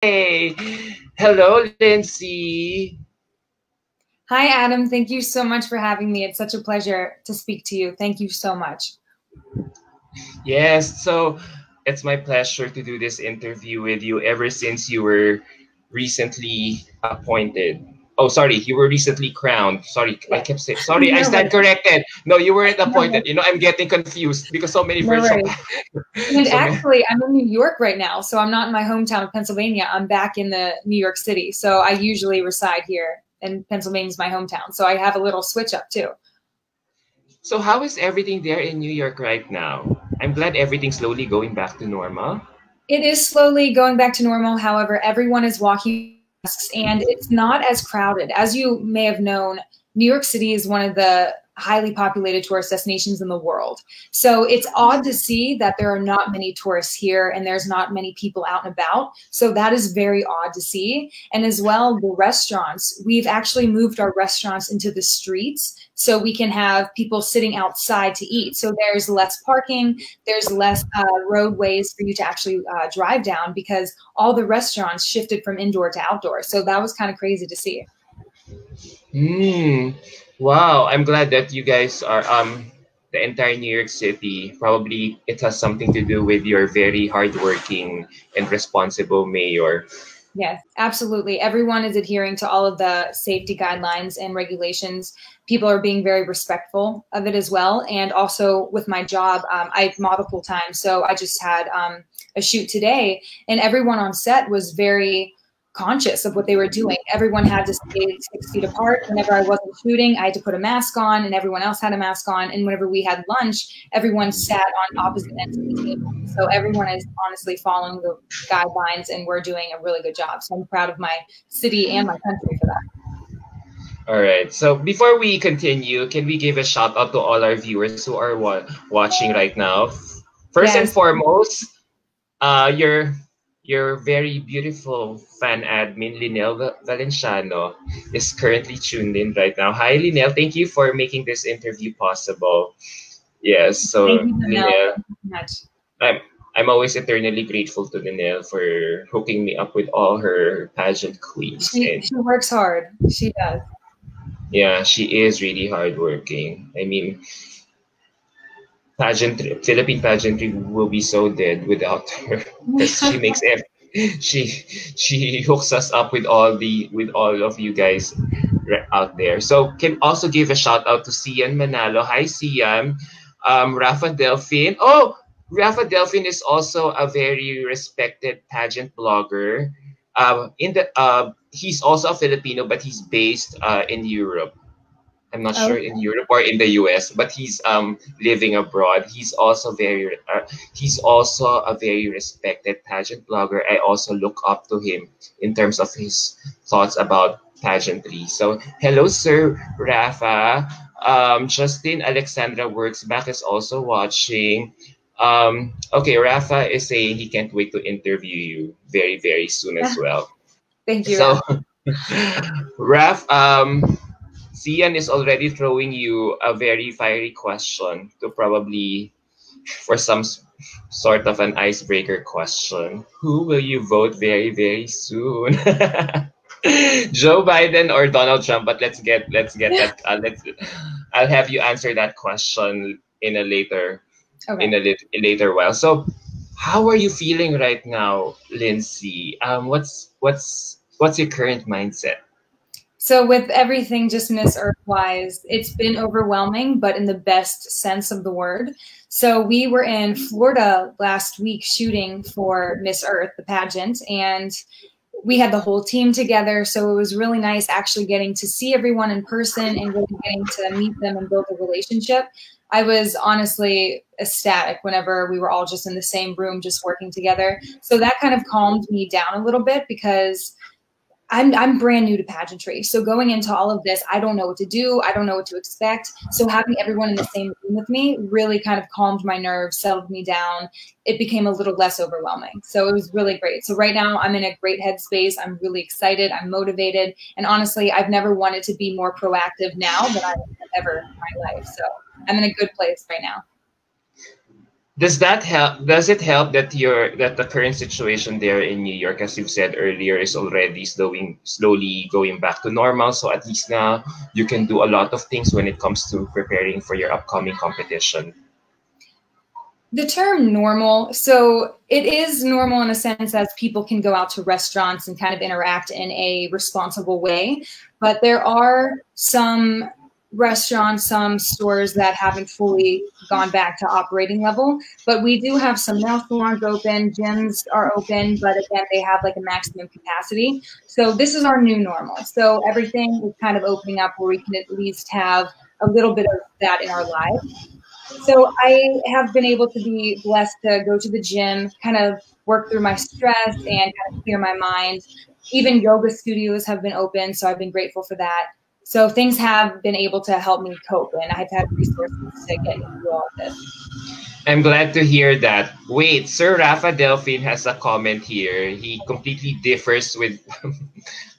Hey, hello, Lindsey. Hi, Adam. Thank you so much for having me. It's such a pleasure to speak to you. Thank you so much. Yes, so it's my pleasure to do this interview with you ever since you were recently appointed. Oh, sorry, you were recently crowned. Sorry, I Yeah. kept saying, sorry, I No stand worries. corrected. No, you weren't No appointed. worries. I'm getting confused because so many No virtual. worries. And so many. actually, I'm in New York right now, so I'm not in my hometown of Pennsylvania. I'm back in the New York City. So I usually reside here, and Pennsylvania is my hometown. So I have a little switch up too. So, how is everything there in New York right now? I'm glad everything's slowly going back to normal. It is slowly going back to normal. However, everyone is walking masks and it's not as crowded. As you may have known, New York City is one of the highly populated tourist destinations in the world. So it's odd to see that there are not many tourists here and there's not many people out and about. So that is very odd to see. And as well, the restaurants, we've actually moved our restaurants into the streets so we can have people sitting outside to eat. So there's less parking, there's less roadways for you to actually drive down because all the restaurants shifted from indoor to outdoor. So that was kind of crazy to see. Hmm. Wow. I'm glad that you guys are the entire New York City. Probably it has something to do with your very hardworking and responsible mayor. Yes, absolutely. Everyone is adhering to all of the safety guidelines and regulations. People are being very respectful of it as well. And also with my job, I model full time. So I just had a shoot today, and everyone on set was very conscious of what they were doing. Everyone had to stay 6 feet apart. Whenever I wasn't shooting, I had to put a mask on, and everyone else had a mask on. And whenever we had lunch, everyone sat on opposite ends of the table. So everyone is honestly following the guidelines, and we're doing a really good job. So I'm proud of my city and my country for that. All right. So before we continue, can we give a shout out to all our viewers who are watching right now? First and Yes. foremost, your very beautiful fan admin Linel Valenciano is currently tuned in right now. Hi, Linel. Thank you for making this interview possible. Yes. Thank So you, Janelle. Linel, Thank you so much. I'm I'm always eternally grateful to Linel for hooking me up with all her pageant queens, and She works hard. She does. yeah, she is really hardworking. I mean, Philippine pageantry will be so dead without her because she makes she hooks us up with all of you guys out there. So can also give a shout out to Sian Manalo. Hi Sian. Rafa Delphin. Oh, Rafa Delphin is also a very respected pageant blogger. He's also a Filipino, but he's based in Europe. I'm not sure in Okay. Europe or in the US, but he's living abroad. He's also a very respected pageant blogger. I also look up to him in terms of his thoughts about pageantry. So hello, Sir Rafa. Justin Alexandra Works back is also watching. Okay, Rafa is saying he can't wait to interview you very, very soon as well. Thank you, So, Raf. Raf, Sian is already throwing you a very fiery question to probably for sort of an icebreaker question. Who will you vote very, very soon? Joe Biden or Donald Trump? But let's get that. I'll have you answer that question in a Okay. later while. So, how are you feeling right now, Lindsay? What's your current mindset? So with everything just Miss Earth wise, it's been overwhelming, but in the best sense of the word. So we were in Florida last week shooting for Miss Earth, the pageant, and we had the whole team together. So it was really nice actually getting to see everyone in person and really getting to meet them and build a relationship. I was honestly ecstatic whenever we were all just in the same room, just working together. So that kind of calmed me down a little bit because I'm brand new to pageantry. So going into all of this, I don't know what to do. I don't know what to expect. So having everyone in the same room with me really kind of calmed my nerves, settled me down. It became a little less overwhelming. So it was really great. So right now I'm in a great headspace. I'm really excited. I'm motivated. And honestly, I've never wanted to be more proactive now than I have ever in my life. So I'm in a good place right now. Does that help? Does it help that the current situation there in New York, as you've said earlier, is already slowly going back to normal? So at least now you can do a lot of things when it comes to preparing for your upcoming competition. The term normal, so it is normal in a sense as people can go out to restaurants and kind of interact in a responsible way, but there are some restaurants, some stores that haven't fully gone back to operating level, but we do have some nail salons open, gyms are open, but again, they have like a maximum capacity. So this is our new normal. So everything is kind of opening up where we can at least have a little bit of that in our lives. So I have been able to be blessed to go to the gym, kind of work through my stress and kind of clear my mind. Even yoga studios have been open, so I've been grateful for that. So things have been able to help me cope, and I've had resources to get me through all of this. I'm glad to hear that. Wait, Sir Rafa Delphine has a comment here. He completely differs with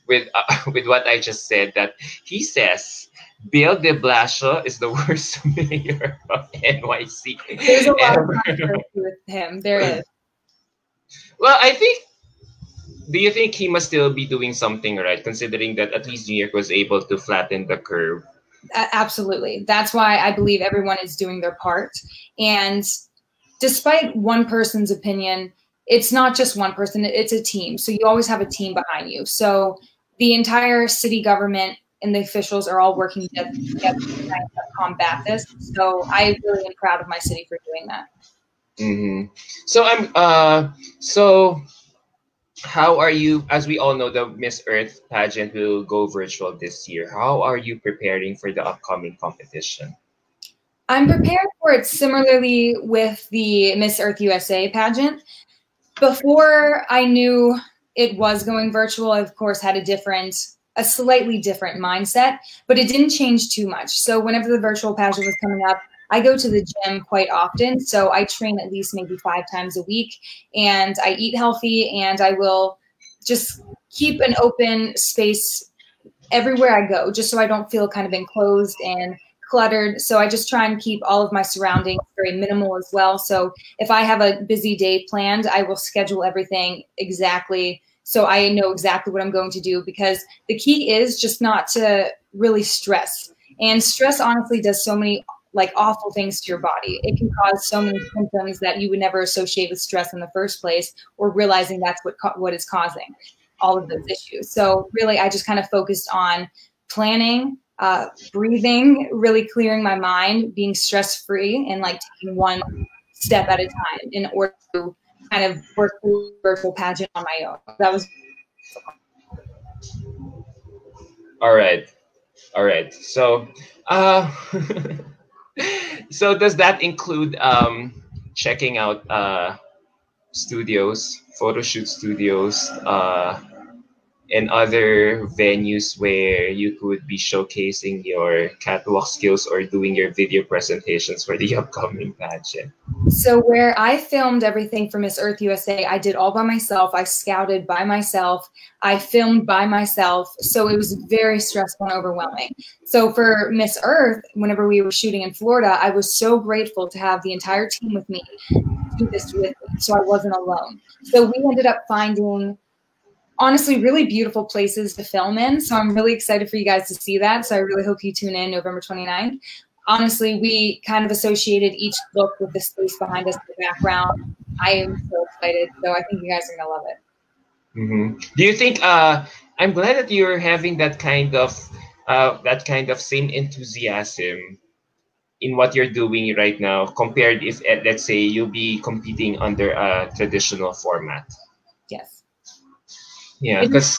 with what I just said. That he says Bill de Blasio is the worst mayor of NYC. There's a lot of controversy with him. There is. Well, I think. Do you think he must still be doing something right, considering that at least New York was able to flatten the curve? Absolutely. That's why I believe everyone is doing their part. And despite one person's opinion, it's not just one person, it's a team. So you always have a team behind you. So the entire city government and the officials are all working together to combat this. So I really am proud of my city for doing that. Mm-hmm. So how are you? As we all know, the Miss Earth pageant will go virtual this year. How are you preparing for the upcoming competition? I'm prepared for it similarly with the Miss Earth USA pageant. Before I knew it was going virtual, I of course had a slightly different mindset, but it didn't change too much. So whenever the virtual pageant was coming up, I go to the gym quite often. So I train at least maybe 5 times a week, and I eat healthy, and I will just keep an open space everywhere I go, just so I don't feel kind of enclosed and cluttered. So I just try and keep all of my surroundings very minimal as well. So if I have a busy day planned, I will schedule everything exactly so I know exactly what I'm going to do, because the key is just not to really stress. And stress honestly does so many like awful things to your body. It can cause so many symptoms that you would never associate with stress in the first place, or realizing that's what is causing all of those issues. So really, I just kind of focused on planning, breathing, really clearing my mind, being stress-free, and like taking one step at a time in order to kind of work through the virtual pageant on my own. That was all right. So, so does that include checking out studios, photo shoot studios, and other venues where you could be showcasing your catwalk skills or doing your video presentations for the upcoming pageant? So where I filmed everything for Miss Earth USA, I did all by myself. I scouted by myself. I filmed by myself. So it was very stressful and overwhelming. So for Miss Earth, whenever we were shooting in Florida, I was so grateful to have the entire team with me do this with me, so I wasn't alone. So we ended up finding honestly really beautiful places to film in. So I'm really excited for you guys to see that. So I really hope you tune in November 29th. Honestly, we kind of associated each look with the space behind us in the background. I am so excited. So I think you guys are going to love it. Mm-hmm. Do you think, I'm glad that you're having that kind of same enthusiasm in what you're doing right now, compared if, let's say, you'll be competing under a traditional format. Yes. Yeah, because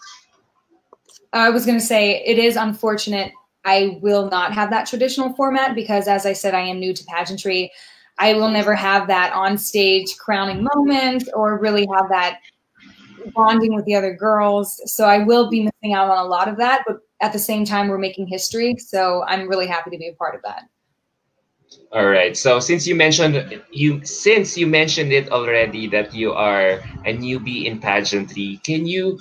I was going to say, it is unfortunate I will not have that traditional format because, as I said, I am new to pageantry. I will never have that on stage crowning moment or really have that bonding with the other girls. So I will be missing out on a lot of that, but at the same time, we're making history. So I'm really happy to be a part of that. All right. So since you mentioned it already that you are a newbie in pageantry, can you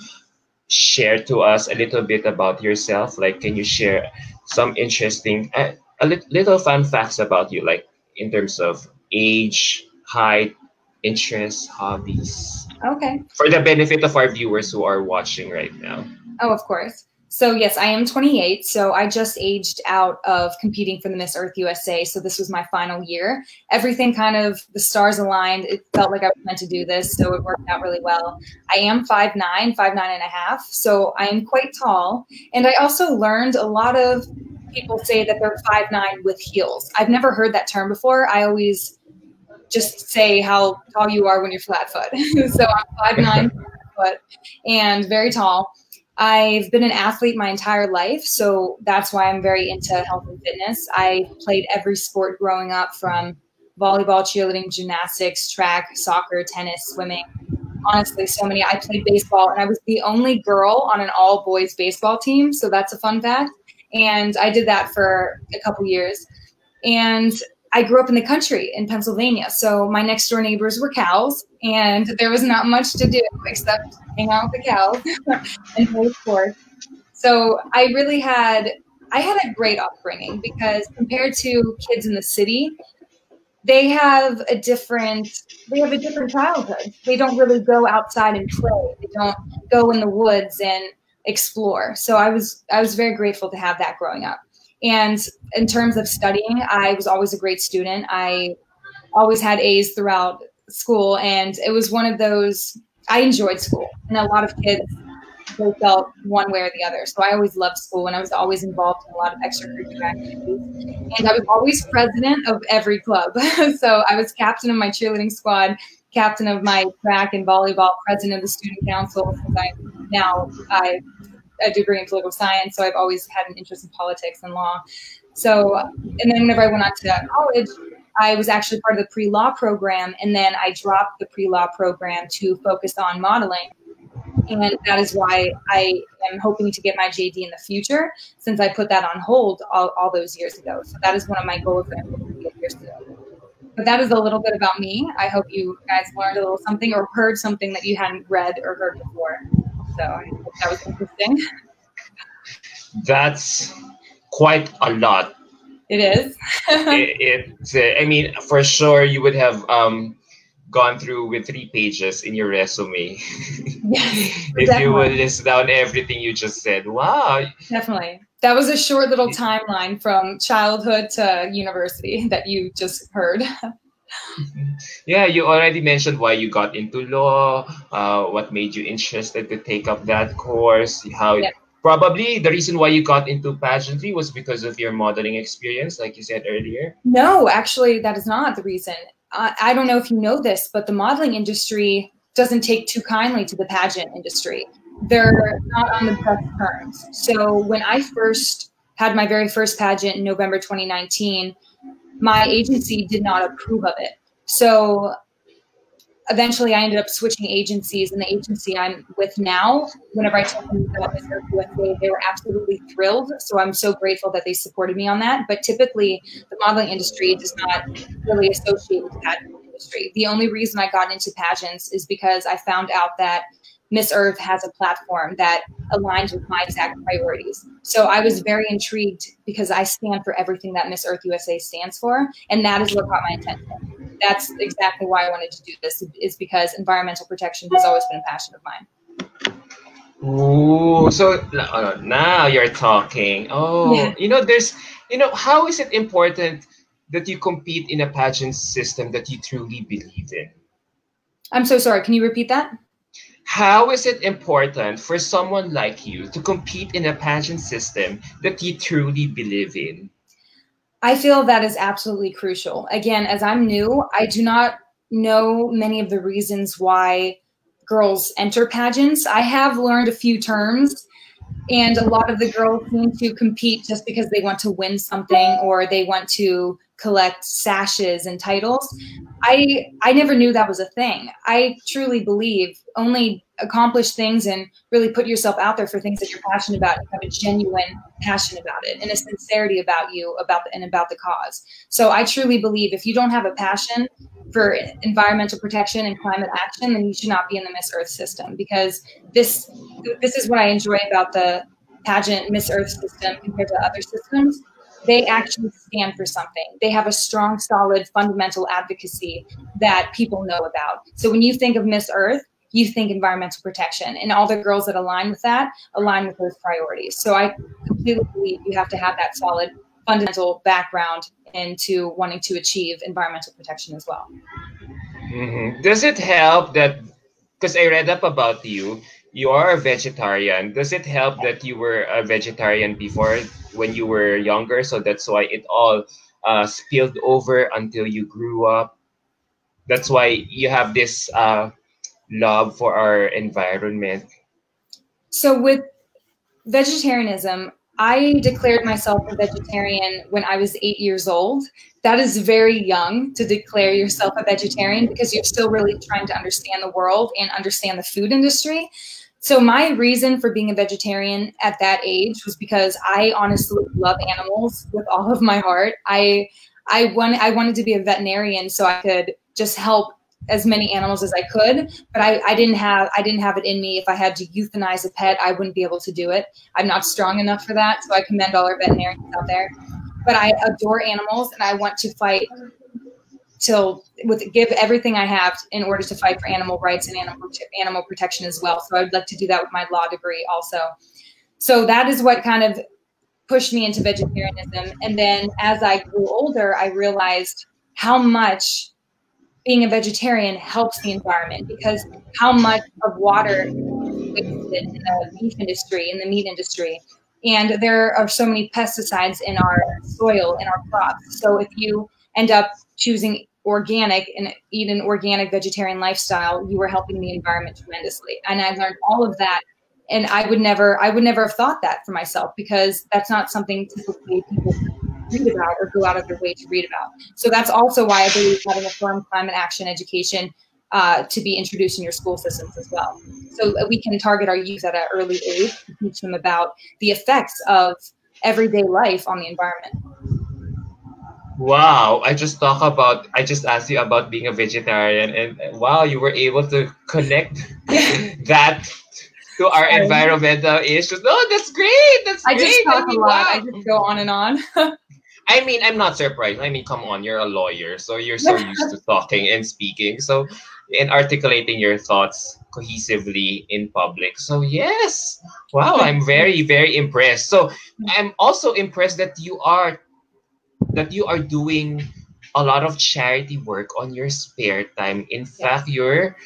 share to us a little bit about yourself? Like, can you share some interesting, little fun facts about you, like in terms of age, height, interests, hobbies, Okay. for the benefit of our viewers who are watching right now? Oh, of course. So yes, I am 28. So I just aged out of competing for the Miss Earth USA. So this was my final year. Everything kind of, the stars aligned. It felt like I was meant to do this. So it worked out really well. I am 5'9", 5'9.5". So I am quite tall. And I also learned a lot of people say that they're 5'9" with heels. I've never heard that term before. I always just say how tall you are when you're flat foot. So I'm 5'9", foot, and very tall. I've been an athlete my entire life, so that's why I'm very into health and fitness. I played every sport growing up, from volleyball, cheerleading, gymnastics, track, soccer, tennis, swimming. Honestly, so many. I played baseball, and I was the only girl on an all-boys baseball team, so that's a fun fact. And I did that for a couple years. And I grew up in the country in Pennsylvania, so my next door neighbors were cows, and there was not much to do except hang out with the cows and play sports. So I had a great upbringing, because compared to kids in the city, they have a different childhood. They don't really go outside and play. They don't go in the woods and explore. So I was very grateful to have that growing up. And in terms of studying, I was always a great student. I always had A's throughout school, and it was one of those, I enjoyed school. And a lot of kids, they felt one way or the other. So I always loved school, and I was always involved in a lot of extracurricular activities. And I was always president of every club. So I was captain of my cheerleading squad, captain of my track and volleyball, president of the student council. Since I a degree in political science, so I've always had an interest in politics and law. So, and then whenever I went on to college, I was actually part of the pre-law program, and then I dropped the pre-law program to focus on modeling. And that is why I am hoping to get my JD in the future, since I put that on hold all those years ago. So that is one of my goals that I'm hoping to get years ago. But that is a little bit about me. I hope you guys learned a little something or heard something that you hadn't read or heard before. So I hope that was interesting. That's quite a lot. It is. I mean, for sure, you would have gone through with 3 pages in your resume. Yes, if you would list down everything you just said. Wow. Definitely. That was a short little timeline from childhood to university that you just heard. Yeah, you already mentioned why you got into law, what made you interested to take up that course, how probably the reason why you got into pageantry was because of your modeling experience, like you said earlier. No, actually, that is not the reason. I don't know if you know this, but the modeling industry doesn't take too kindly to the pageant industry. They're not on the best terms. So when I first had my very first pageant in November 2019, my agency did not approve of it. So eventually I ended up switching agencies, and the agency I'm with now, whenever I told them about Miss Earth USA, they were absolutely thrilled. So I'm so grateful that they supported me on that. But typically the modeling industry does not really associate with the pageant industry. The only reason I got into pageants is because I found out that Miss Earth has a platform that aligns with my exact priorities. So I was very intrigued, because I stand for everything that Miss Earth USA stands for, and that is what caught my attention. That's exactly why I wanted to do this, is because environmental protection has always been a passion of mine. Ooh, so now you're talking. Oh, yeah. How is it important that you compete in a pageant system that you truly believe in? I'm so sorry. Can you repeat that? How is it important for someone like you to compete in a pageant system that you truly believe in? I feel that is absolutely crucial. Again, as I'm new, I do not know many of the reasons why girls enter pageants. I have learned a few terms, and a lot of the girls seem to compete just because they want to win something, or they want to collect sashes and titles. I never knew that was a thing. I truly believe only accomplish things and really put yourself out there for things that you're passionate about. You have a genuine passion about it and a sincerity about you, about the cause. So I truly believe if you don't have a passion for environmental protection and climate action, then you should not be in the Miss Earth system, because this is what I enjoy about the pageant Miss Earth system compared to other systems. they actually stand for something. They have a strong, solid, fundamental advocacy that people know about. So when you think of Miss Earth, you think environmental protection, and all the girls that align with that align with those priorities. So I completely believe you have to have that solid fundamental background into wanting to achieve environmental protection as well. Does it help that, because I read up about you, you are a vegetarian. Does it help that you were a vegetarian before when you were younger? So that's why it all spilled over until you grew up. That's why you have this love for our environment. So with vegetarianism, I declared myself a vegetarian when I was 8 years old. That is very young to declare yourself a vegetarian because you're still really trying to understand the world and understand the food industry. So my reason for being a vegetarian at that age was because I honestly love animals with all of my heart. I wanted to be a veterinarian so I could just help as many animals as I could, but I didn't have it in me. If I had to euthanize a pet, I wouldn't be able to do it. I'm not strong enough for that. So I commend all our veterinarians out there. But I adore animals, and I want to fight give everything I have in order to fight for animal rights and animal protection as well. So I would like to do that with my law degree also. So that is what kind of pushed me into vegetarianism. And then as I grew older, I realized how much being a vegetarian helps the environment, because how much of water is wasted in the beef industry, in the meat industry. And there are so many pesticides in our soil, in our crops. So if you end up choosing organic and eat an organic vegetarian lifestyle, you are helping the environment tremendously. And I learned all of that. And I would never have thought that for myself, because that's not something typically people read about or go out of their way to read about. So that's also why I believe having a firm climate action education to be introduced in your school systems as well. So we can target our youth at an early age to teach them about the effects of everyday life on the environment. Wow, I just asked you about being a vegetarian, and wow, you were able to connect that to our environmental issues. No, that's great. That's great. I just talk a lot. Wow. I just go on and on. I mean, I'm not surprised. I mean, come on, you're a lawyer, so you're so used to talking and speaking, so and articulating your thoughts cohesively in public. So yes, wow, I'm very, very impressed. So I'm also impressed that you are doing a lot of charity work on your spare time. In fact, you're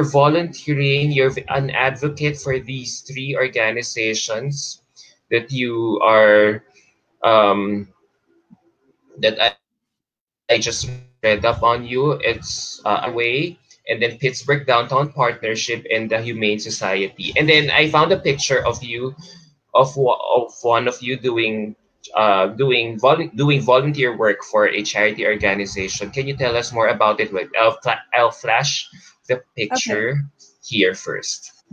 volunteering. You're an advocate for these three organizations that you are that I just read up on you. It's Away, and then Pittsburgh Downtown Partnership, and the Humane Society. And then I found a picture of you, of one of you doing volunteer work for a charity organization. Can you tell us more about it? I'll flash the picture here first.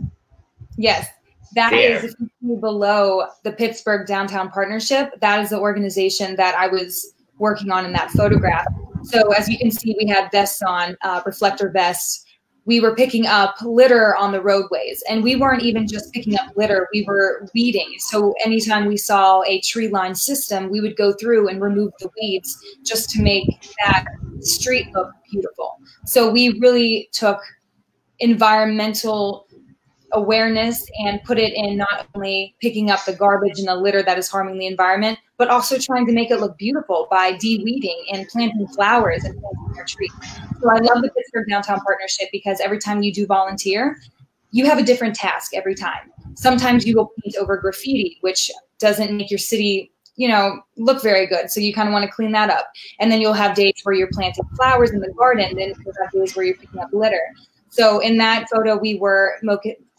Yes. That is, if you see below, the Pittsburgh Downtown Partnership. That is the organization that I was working on in that photograph. So as you can see, we had vests on, reflector vests. We were picking up litter on the roadways, and we weren't even just picking up litter, we were weeding. So anytime we saw a tree line system, we would go through and remove the weeds just to make that street look beautiful. So we really took environmental awareness and put it in not only picking up the garbage and the litter that is harming the environment, but also trying to make it look beautiful by de-weeding and planting flowers and planting our trees. So I love the Pittsburgh Downtown Partnership because every time you do volunteer, you have a different task every time. Sometimes you will paint over graffiti, which doesn't make your city, look very good. So you kind of want to clean that up. And then you'll have days where you're planting flowers in the garden. Then you'll have days where you're picking up litter. So in that photo, we were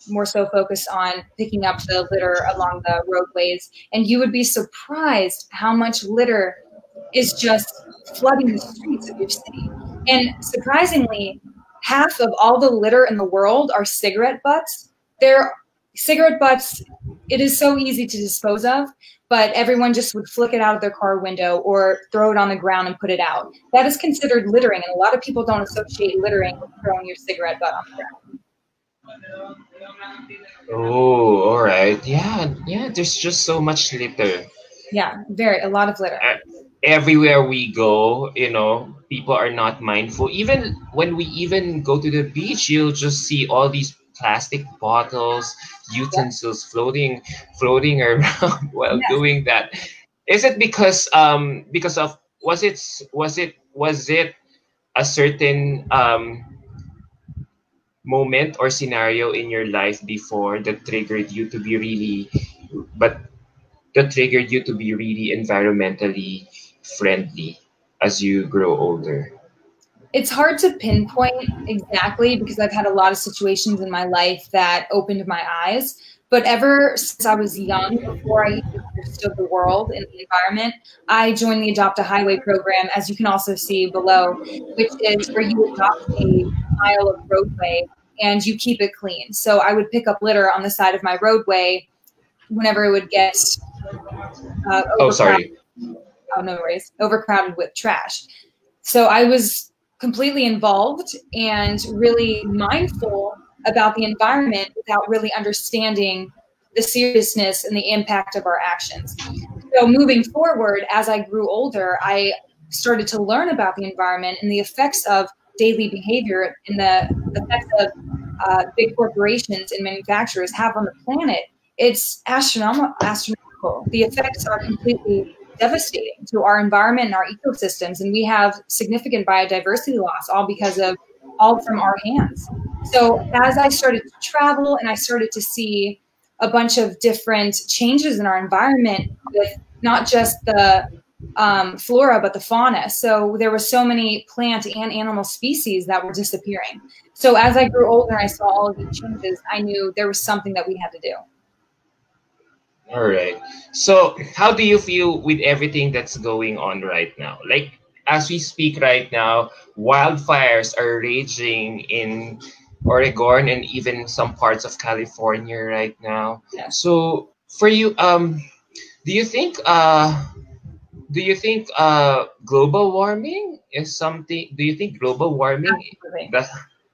more so focused on picking up the litter along the roadways. And you would be surprised how much litter is just flooding the streets of your city. And surprisingly, half of all the litter in the world are cigarette butts. Cigarette butts, it is so easy to dispose of, but everyone just would flick it out of their car window or throw it on the ground and put it out. That is considered littering, and a lot of people don't associate littering with throwing your cigarette butt on the ground. Oh, all right. Yeah, there's just so much litter. Yeah, a lot of litter. Everywhere we go, people are not mindful. Even when we even go to the beach, you'll just see all these plastic bottles, utensils floating around while Yes. doing that. Is it because of was it a certain moment or scenario in your life before that triggered you to be really but that triggered you to be really environmentally friendly as you grow older? It's hard to pinpoint exactly because I've had a lot of situations in my life that opened my eyes. But ever since I was young, before I even understood the world and the environment, I joined the Adopt a Highway program, as you can also see below, which is where you adopt a mile of roadway and you keep it clean. So I would pick up litter on the side of my roadway whenever it would get Oh, overcrowded. sorry. Oh, no worries, overcrowded with trash. So I was completely involved and really mindful about the environment without really understanding the seriousness and the impact of our actions. So moving forward, as I grew older, I started to learn about the environment and the effects of daily behavior and the effects of big corporations and manufacturers have on the planet. It's astronomical. The effects are completely devastating to our environment and our ecosystems, and we have significant biodiversity loss all from our hands. So as I started to travel and I started to see a bunch of different changes in our environment with not just the flora but the fauna, so there were so many plant and animal species that were disappearing. So as I grew older and I saw all of these changes, I knew there was something that we had to do. All right. So, how do you feel with everything that's going on right now? Like, as we speak right now, wildfires are raging in Oregon and even some parts of California right now. Yeah. So, for you, do you think global warming is something? Do you think global warming Absolutely. that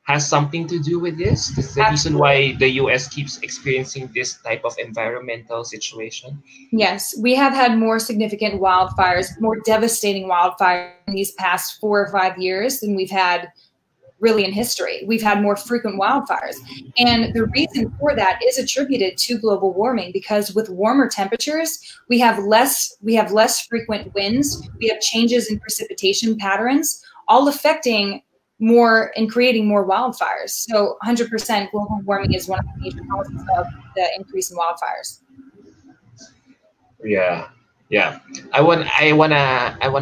has something to do with this? That's the reason why the U.S. keeps experiencing this type of environmental situation. Yes, we have had more significant wildfires, more devastating wildfires in these past 4 or 5 years than we've had really in history. We've had more frequent wildfires. And the reason for that is attributed to global warming, because with warmer temperatures, we have less frequent winds, we have changes in precipitation patterns, all affecting more and creating more wildfires. So 100% global warming is one of the major causes of the increase in wildfires. Yeah, yeah. I wanna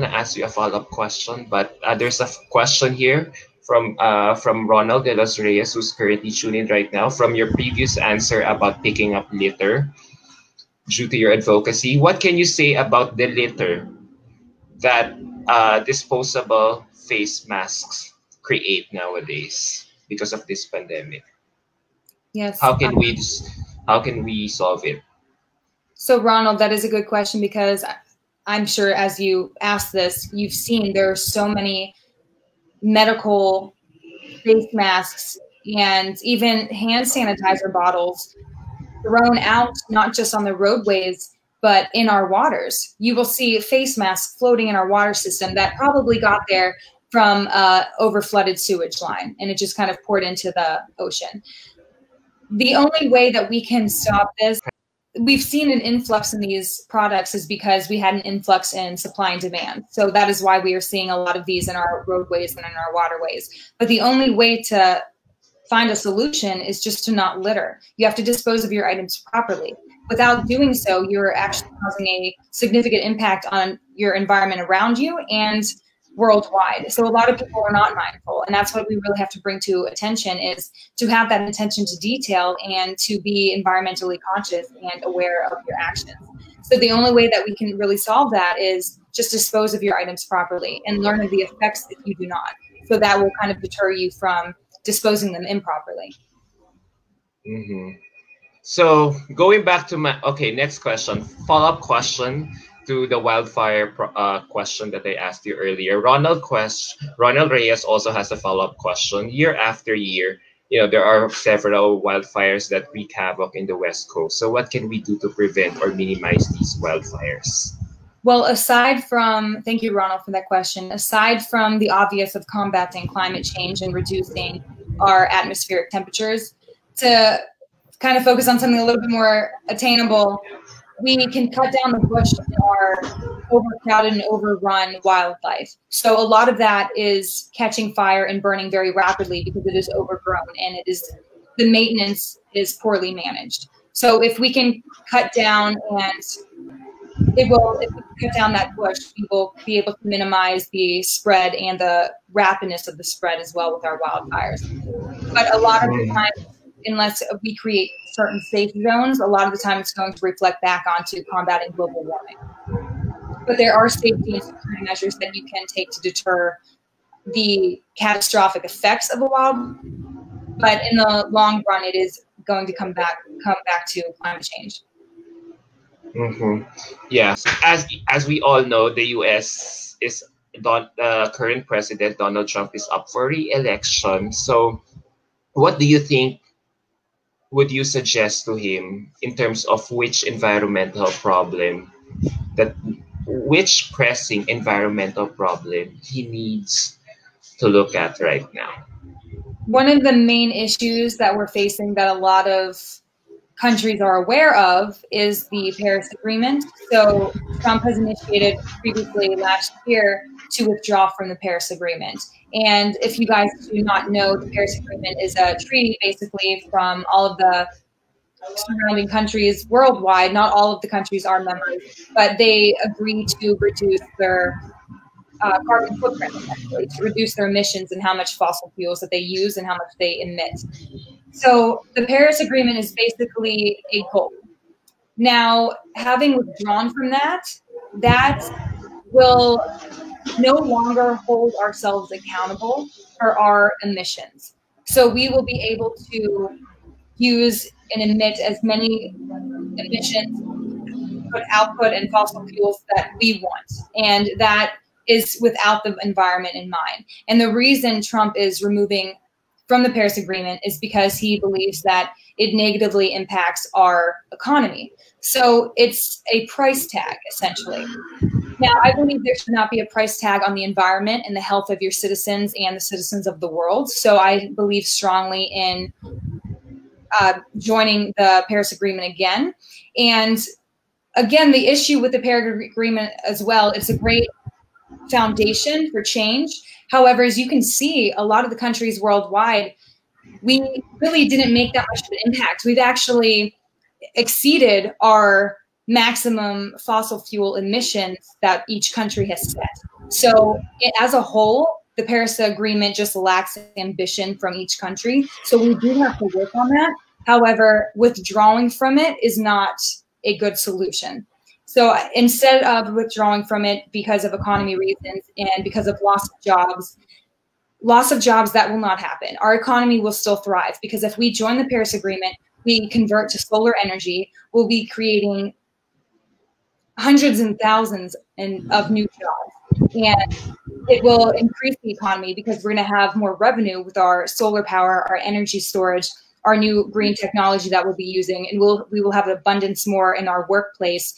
ask you a follow-up question, but there's a question here from Ronald de los Reyes, who's currently tuning in right now. From your previous answer about picking up litter due to your advocacy, what can you say about the litter that disposable face masks create nowadays because of this pandemic? Yes. How can we solve it? So, Ronald, that is a good question, because I'm sure as you ask this, you've seen there are so many medical face masks and even hand sanitizer bottles thrown out, not just on the roadways, but in our waters. You will see face masks floating in our water system that probably got there from overflooded sewage line, and it just kind of poured into the ocean. The only way that we can stop this, we've seen an influx in these products, is because we had an influx in supply and demand. So that is why we are seeing a lot of these in our roadways and in our waterways. But the only way to find a solution is just to not litter. You have to dispose of your items properly. Without doing so, you're actually causing a significant impact on your environment around you and worldwide. So a lot of people are not mindful, and that's what we really have to bring to attention, is to have that attention to detail and to be environmentally conscious and aware of your actions. So the only way that we can really solve that is just dispose of your items properly and learn of the effects if you do not. So that will kind of deter you from disposing them improperly. Mm-hmm. So going back to next question, follow-up question to the wildfire question that I asked you earlier. Ronald Reyes also has a follow-up question. Year after year, there are several wildfires that wreak havoc in the West Coast. So what can we do to prevent or minimize these wildfires? Well, aside from, thank you, Ronald, for that question. Aside from the obvious of combating climate change and reducing our atmospheric temperatures, to kind of focus on something a little bit more attainable, we can cut down the bush in our overcrowded and overrun wildlife. So a lot of that is catching fire and burning very rapidly because it is overgrown and the maintenance is poorly managed. So if we can cut down if we cut down that bush, we will be able to minimize the spread and the rapidness of the spread as well with our wildfires. But a lot of the time, unless we create certain safe zones, a lot of the time it's going to reflect back onto combating global warming. But there are safety and security measures that you can take to deter the catastrophic effects of a wildfire. But in the long run, it is going to come back to climate change. Mm-hmm. Yeah, as we all know, the U.S. is the current president Donald Trump is up for re-election. So, what do you think would you suggest to him in terms of which pressing environmental problem he needs to look at right now? One of the main issues that we're facing that a lot of countries are aware of is the Paris Agreement. So Trump has initiated previously last year to withdraw from the Paris Agreement. And if you guys do not know, the Paris Agreement is a treaty basically from all of the surrounding countries worldwide. Not all of the countries are members, but they agree to reduce their carbon footprint, essentially, to reduce their emissions and how much fossil fuels that they use and how much they emit. So the Paris Agreement is basically a goal. Now, having withdrawn from that will no longer hold ourselves accountable for our emissions. So we will be able to use and emit as many emissions, output and fossil fuels that we want. And that is without the environment in mind. And the reason Trump is removing from the Paris Agreement is because he believes that it negatively impacts our economy. So it's a price tag, essentially. Now, I believe there should not be a price tag on the environment and the health of your citizens and the citizens of the world. So I believe strongly in joining the Paris Agreement again. And again, the issue with the Paris Agreement as well, it's a great foundation for change. However, as you can see, a lot of the countries worldwide, we really didn't make that much of an impact. We've actually exceeded our maximum fossil fuel emissions that each country has set. So as a whole, the Paris Agreement just lacks ambition from each country. So we do have to work on that. However, withdrawing from it is not a good solution. So instead of withdrawing from it because of economy reasons and because of loss of jobs, that will not happen. Our economy will still thrive because if we join the Paris Agreement, we convert to solar energy, we'll be creating hundreds and thousands of new jobs. And it will increase the economy because we're going to have more revenue with our solar power, our energy storage, our new green technology that we'll be using, and we will have abundance more in our workplace,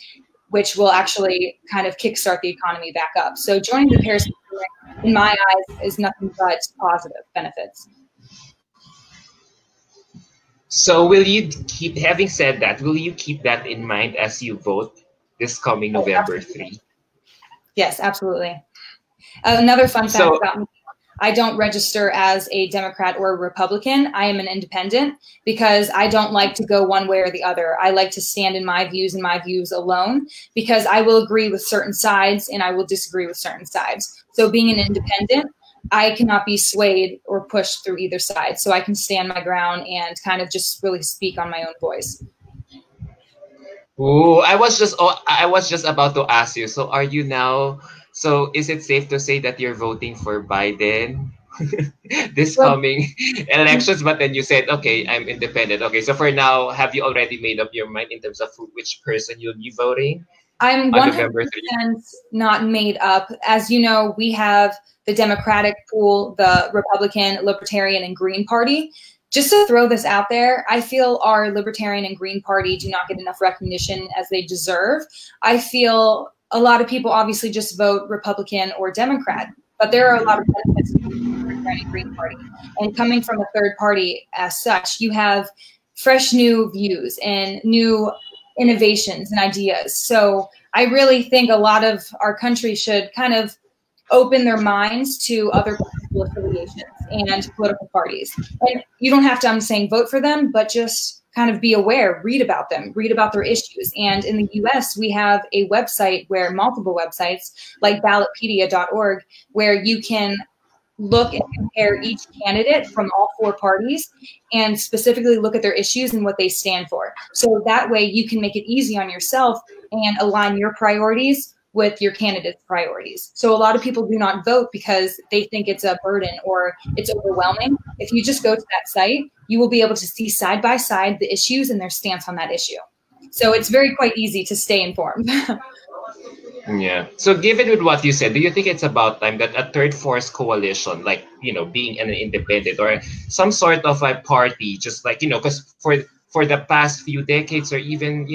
which will actually kind of kickstart the economy back up. So joining the Paris Agreement, in my eyes, is nothing but positive benefits. So will you having said that, will you keep that in mind as you vote this coming November 3? Yes, absolutely. Another fun fact about me, I don't register as a Democrat or a Republican. I am an independent because I don't like to go one way or the other. I like to stand in my views and my views alone because I will agree with certain sides and I will disagree with certain sides. So being an independent, I cannot be swayed or pushed through either side. So I can stand my ground and kind of just really speak on my own voice. Oh, I was just about to ask you. So are you now? So is it safe to say that you're voting for Biden this coming elections? But then you said, okay, I'm independent. Okay, so for now, have you already made up your mind in terms of which person you'll be voting? I'm 100% not made up. As you know, we have the Democratic pool, the Republican, Libertarian, and Green Party. Just to throw this out there, I feel our Libertarian and Green Party do not get enough recognition as they deserve. I feel a lot of people obviously just vote Republican or Democrat, but there are a lot of benefits to the Democrat and Green Party. And coming from a third party as such, you have fresh new views and new innovations and ideas. So I really think a lot of our country should kind of open their minds to other political affiliations and political parties. And you don't have to, I'm saying, vote for them, but just kind of be aware, read about them, read about their issues. And in the US, we have a website where multiple websites like ballotpedia.org, where you can look and compare each candidate from all four parties and specifically look at their issues and what they stand for. So that way you can make it easy on yourself and align your priorities with your candidate's priorities. So a lot of people do not vote because they think it's a burden or it's overwhelming. If you just go to that site, you will be able to see side by side the issues and their stance on that issue. So it's very quite easy to stay informed. Yeah. So given with what you said, do you think it's about time that a third force coalition, like, being an independent or some sort of a party, just like, because for the past few decades or even,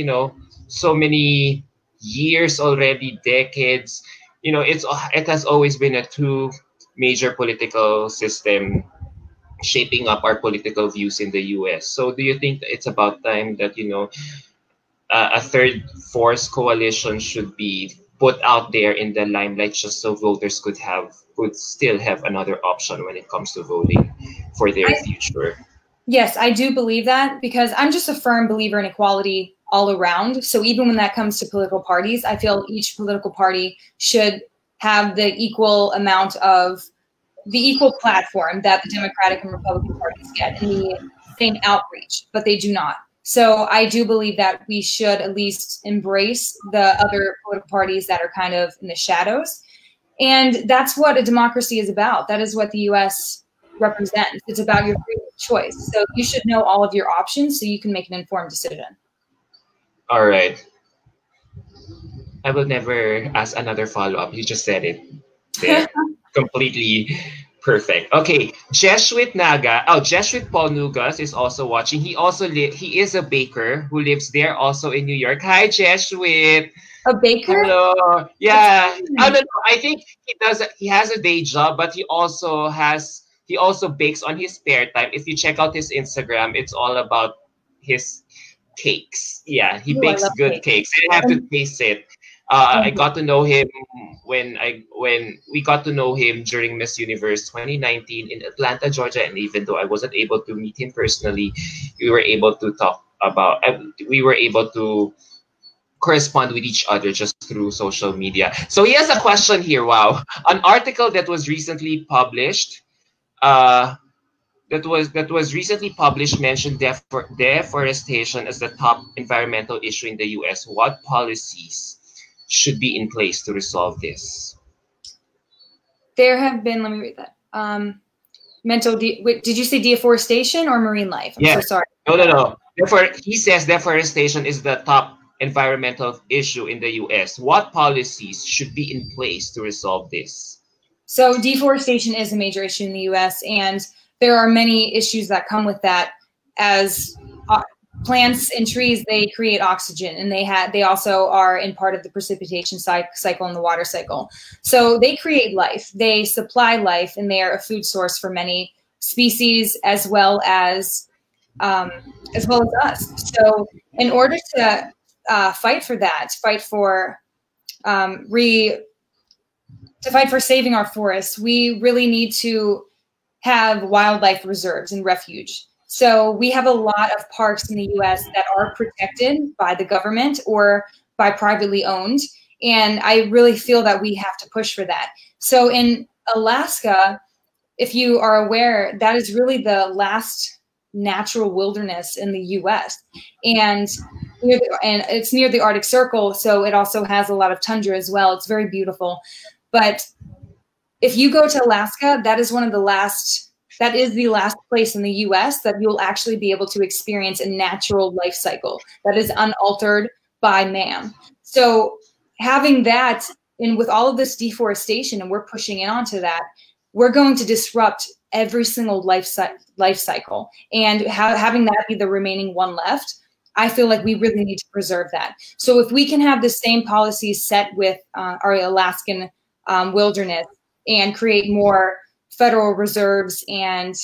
so many years already, decades, it has always been a two major political system shaping up our political views in the US. So do you think it's about time that, a third force coalition should be put out there in the limelight just so voters could still have another option when it comes to voting for their future? Yes, I do believe that because I'm just a firm believer in equality all around. So even when that comes to political parties, I feel each political party should have the equal amount of the equal platform that the Democratic and Republican parties get and the same outreach, but they do not. So I do believe that we should at least embrace the other political parties that are kind of in the shadows. And that's what a democracy is about. That is what the US represents. It's about your freedom of choice. So you should know all of your options so you can make an informed decision. All right. I will never ask another follow-up. You just said it there. Completely perfect. Okay, Jesuit Paul Nugas is also watching. He is a baker who lives there also in New York. Hi, Jesuit. A baker? Hello. Yeah. I don't know. I think he has a day job, but he also bakes on his spare time. If you check out his Instagram, it's all about his cakes. Yeah, he bakes good cakes. I have to taste it. I got to know him when we got to know him during Miss Universe 2019 in Atlanta, Georgia. And even though I wasn't able to meet him personally, we were able to correspond with each other just through social media. So he has a question here. Wow. An article that was recently published mentioned deforestation as the top environmental issue in the US. What policies should be in place to resolve this? There have been, let me read that. Did you say deforestation or marine life? I'm so sorry. No. He says deforestation is the top environmental issue in the US. What policies should be in place to resolve this? So deforestation is a major issue in the US, and there are many issues that come with that. As plants and trees, they create oxygen, and they also are in part of the precipitation cycle and the water cycle. So they create life, they supply life, and they are a food source for many species as well as us. So in order to fight for saving our forests, we really need to have wildlife reserves and refuge. So we have a lot of parks in the US that are protected by the government or by privately owned. And I really feel that we have to push for that. So in Alaska, if you are aware, that is really the last natural wilderness in the US. And it's near the Arctic Circle, so it also has a lot of tundra as well. It's very beautiful. But if you go to Alaska, that is the last place in the US that you'll actually be able to experience a natural life cycle that is unaltered by man. So having that, and with all of this deforestation, and we're pushing in onto that, we're going to disrupt every single life cycle. And having that be the remaining one left, I feel like we really need to preserve that. So if we can have the same policies set with our Alaskan wilderness and create more federal reserves and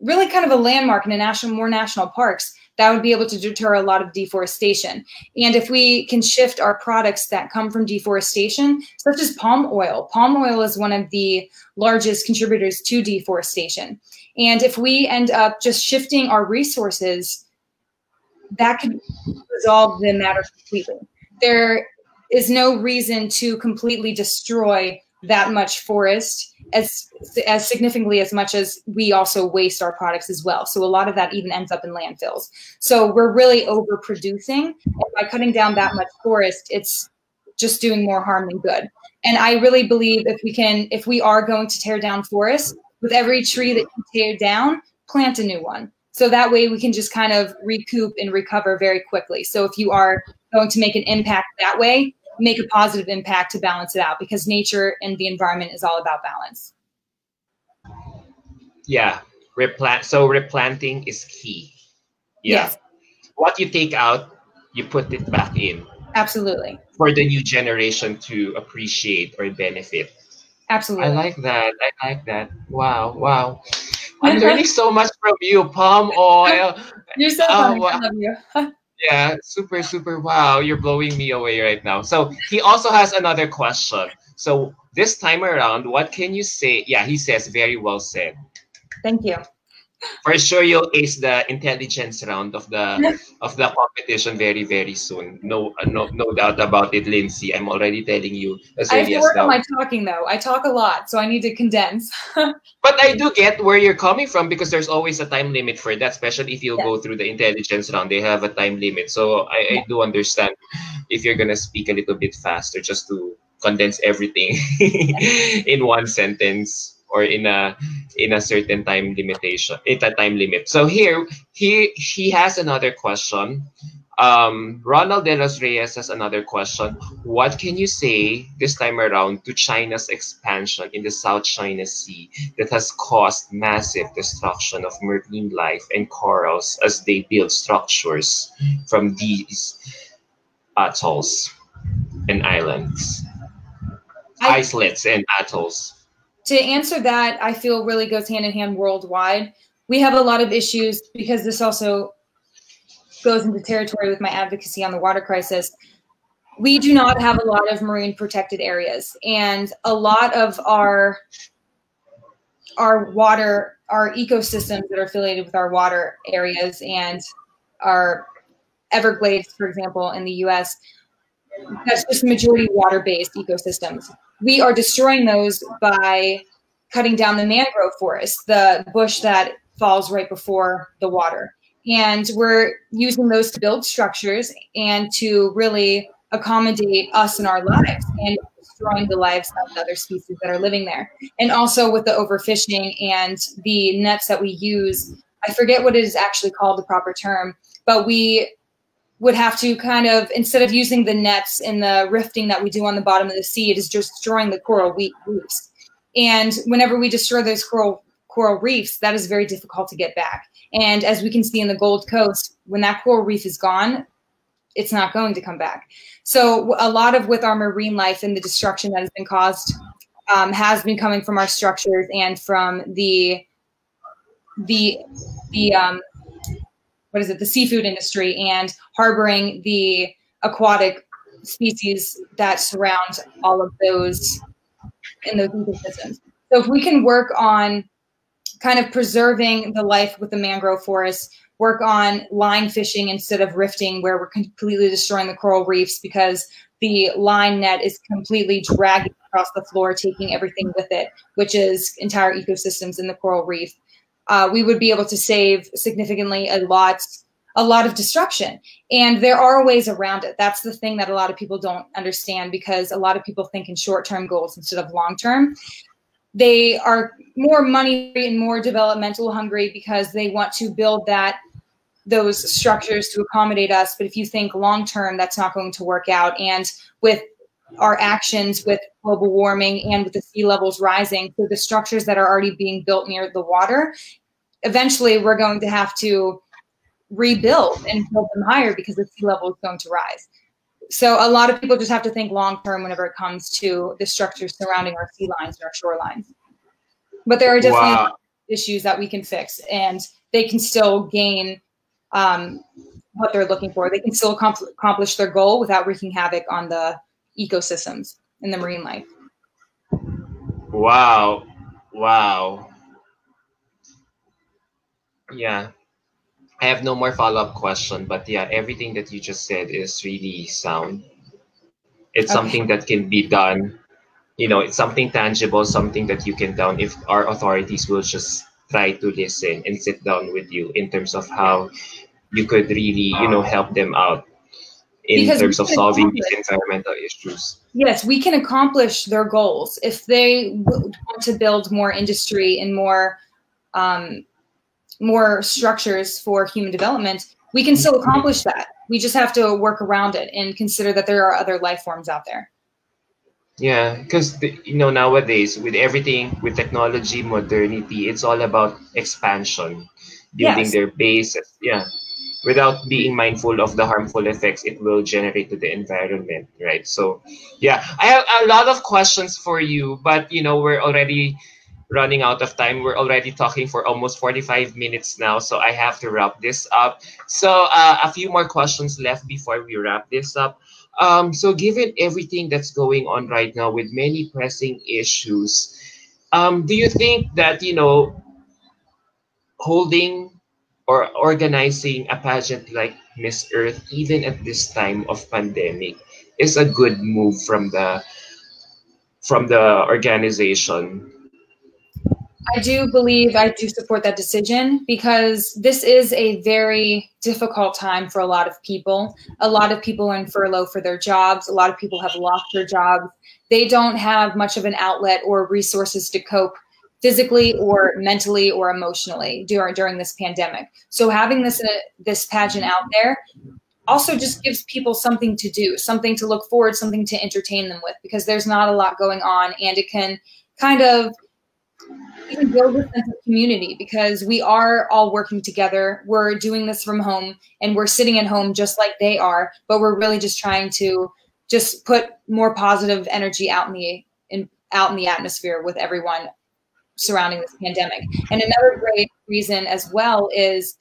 really kind of a landmark in more national parks, that would be able to deter a lot of deforestation. And if we can shift our products that come from deforestation, such as palm oil is one of the largest contributors to deforestation. And if we end up just shifting our resources, that could resolve the matter completely. There is no reason to completely destroy that much forest as significantly as much as we also waste our products as well. So a lot of that even ends up in landfills. So we're really overproducing, and by cutting down that much forest, it's just doing more harm than good. And I really believe if we are going to tear down forests, with every tree that you tear down, plant a new one. So that way we can just kind of recoup and recover very quickly. So if you are going to make an impact that way, make a positive impact to balance it out, because nature and the environment is all about balance. Yeah, replanting is key. Yeah. Yes. What you take out, you put it back in. Absolutely. For the new generation to appreciate or benefit. Absolutely. I like that. Wow. I'm learning so much from you. Palm oil. You're so funny. I love you. Yeah, super. Wow, you're blowing me away right now. So he also has another question. So this time around, what can you say? Yeah, he says, very well said. Thank you. For sure, you'll ace the intelligence round of the competition very, very soon. No doubt about it, Lindsey. I'm already telling you. I have to work on my talking, though. I talk a lot, so I need to condense. But I do get where you're coming from, because there's always a time limit for that, especially if you go through the intelligence round. They have a time limit. So I do understand if you're going to speak a little bit faster, just to condense everything in one sentence or in a certain time limitation. It's a time limit. So here he has another question. Ronald De Los Reyes has another question. What can you say this time around to China's expansion in the South China Sea that has caused massive destruction of marine life and corals as they build structures from these atolls and islands, islets and atolls? To answer that, I feel really goes hand in hand worldwide. We have a lot of issues, because this also goes into territory with my advocacy on the water crisis. We do not have a lot of marine protected areas, and a lot of our water, our ecosystems that are affiliated with our water areas and our Everglades, for example, in the US, that's just majority water-based ecosystems. We are destroying those by cutting down the mangrove forest, the bush that falls right before the water. And we're using those to build structures and to really accommodate us in our lives, and destroying the lives of other species that are living there. And also with the overfishing and the nets that we use, I forget what it is actually called, the proper term, but we would have to kind of, instead of using the nets and the rifting that we do on the bottom of the sea, it is just destroying the coral reefs. And whenever we destroy those coral reefs, that is very difficult to get back. And as we can see in the Gold Coast, when that coral reef is gone, it's not going to come back. So a lot of with our marine life and the destruction that has been caused has been coming from our structures and from the seafood industry, and harboring the aquatic species that surround all of those in those ecosystems. So if we can work on kind of preserving the life with the mangrove forests, work on line fishing instead of rifting, where we're completely destroying the coral reefs because the line net is completely dragging across the floor, taking everything with it, which is entire ecosystems in the coral reef. We would be able to save significantly a lot of destruction. And there are ways around it. That's the thing that a lot of people don't understand, because a lot of people think in short-term goals instead of long-term. They are more money and more developmental hungry because they want to build those structures to accommodate us. But if you think long-term, that's not going to work out. And with our actions with global warming and with the sea levels rising, so the structures that are already being built near the water, eventually we're going to have to rebuild and build them higher because the sea level is going to rise. So a lot of people just have to think long term whenever it comes to the structures surrounding our sea lines and our shorelines. But there are definitely issues that we can fix, and they can still gain what they're looking for. They can still accomplish their goal without wreaking havoc on the ecosystems and the marine life. Wow. Wow. Yeah. I have no more follow-up question, but yeah, everything that you just said is really sound. It's something that can be done. You know, it's something tangible, something that you can done if our authorities will just try to listen and sit down with you in terms of how you could really, you know, help them out in terms of solving these environmental issues. Yes, we can accomplish their goals. If they want to build more industry and more structures for human development, we can still accomplish that. We just have to work around it and consider that there are other life forms out there. Yeah, because you know, nowadays with everything, with technology, modernity, it's all about expansion, building their bases. Yeah, without being mindful of the harmful effects it will generate to the environment, right? So, yeah, I have a lot of questions for you, but you know, we're already running out of time. We're already talking for almost 45 minutes now, so I have to wrap this up. So, a few more questions left before we wrap this up. So given everything that's going on right now with many pressing issues, do you think that, you know, holding or organizing a pageant like Miss Earth, even at this time of pandemic, is a good move from the organization? I do support that decision because this is a very difficult time for a lot of people. A lot of people are in furlough for their jobs. A lot of people have lost their jobs. They don't have much of an outlet or resources to cope physically or mentally or emotionally during this pandemic. So having this pageant out there also just gives people something to do, something to look forward, something to entertain them with, because there's not a lot going on, and it can kind of even build a sense of community because we are all working together. We're doing this from home and we're sitting at home just like they are, but we're really just trying to just put more positive energy out in the atmosphere with everyone surrounding this pandemic. And another great reason as well is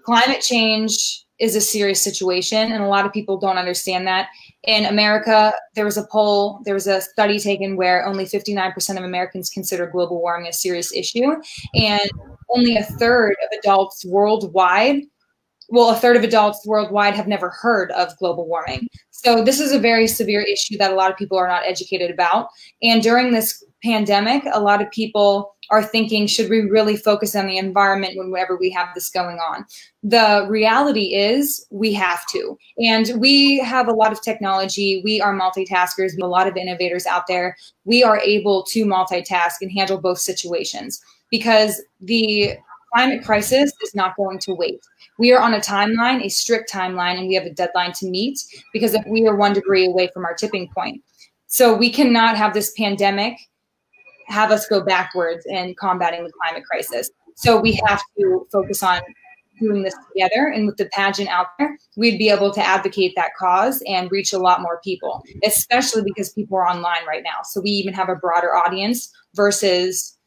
climate change is a serious situation, and a lot of people don't understand that. In America, there was a study taken where only 59% of Americans consider global warming a serious issue, and only a third of adults worldwide have never heard of global warming. So this is a very severe issue that a lot of people are not educated about. And during this pandemic, a lot of people are thinking, should we really focus on the environment whenever we have this going on? The reality is we have to. And we have a lot of technology. We are multitaskers. We have a lot of innovators out there. We are able to multitask and handle both situations because the climate crisis is not going to wait. We are on a timeline, a strict timeline, and we have a deadline to meet because we are 1 degree away from our tipping point. So we cannot have this pandemic have us go backwards in combating the climate crisis. So we have to focus on doing this together. And with the pageant out there, we'd be able to advocate that cause and reach a lot more people, especially because people are online right now. So we even have a broader audience versus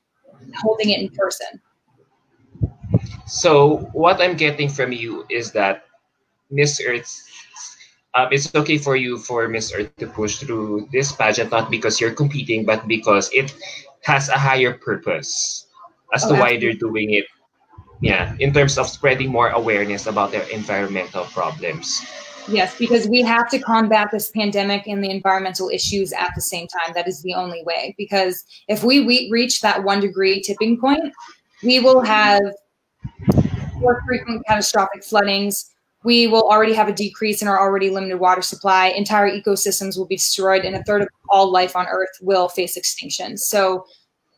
holding it in person. So what I'm getting from you is that Miss Earth, it's okay for Miss Earth to push through this pageant, not because you're competing, but because it has a higher purpose as to why they're doing it. Yeah, in terms of spreading more awareness about their environmental problems. Yes, because we have to combat this pandemic and the environmental issues at the same time. That is the only way. Because if we reach that 1 degree tipping point, we will have more frequent catastrophic floodings. We will already have a decrease in our already limited water supply. Entire ecosystems will be destroyed, and a third of all life on Earth will face extinction. So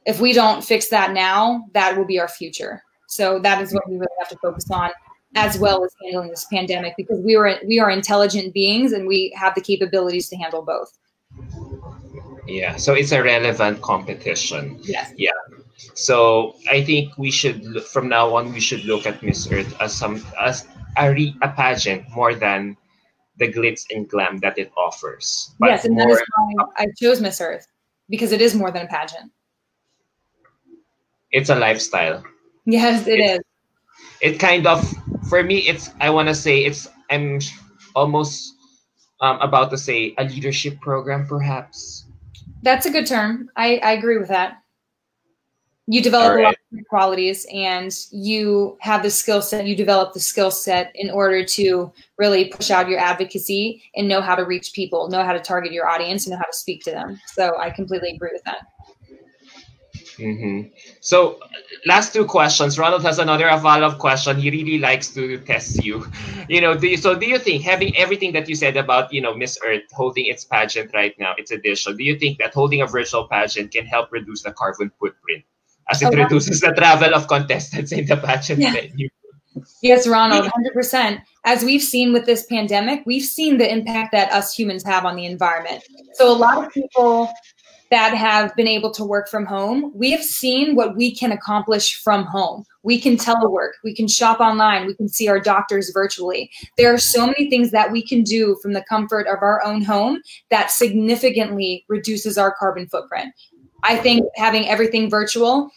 if we don't fix that now, that will be our future. So that is what we really have to focus on, as well as handling this pandemic, because we are intelligent beings and we have the capabilities to handle both. Yeah, so it's a relevant competition. Yes. Yeah. So I think from now on we should look at Miss Earth as a pageant more than the glitz and glam that it offers. But Yes, and that is why I chose Miss Earth, because it is more than a pageant. it's a lifestyle. Yes, it is. It kind of, for me, I want to say I'm almost about to say a leadership program, perhaps. That's a good term. I agree with that. You develop All a lot right. of qualities, and you have the skill set. You develop the skill set in order to really push out your advocacy and know how to reach people, know how to target your audience, and know how to speak to them. So I completely agree with that. Mm-hmm. So, last two questions. Ronald has another follow-up question. He really likes to test you. Do you think, having everything that you said about, Miss Earth holding its pageant right now, its edition, do you think that holding a virtual pageant can help reduce the carbon footprint as it reduces the travel of contestants in the pageant venue? Yes, Ronald, 100%. As we've seen with this pandemic, we've seen the impact that us humans have on the environment. So a lot of people that have been able to work from home, we have seen what we can accomplish from home. We can telework, we can shop online, we can see our doctors virtually. There are so many things that we can do from the comfort of our own home that significantly reduces our carbon footprint. I think having everything virtual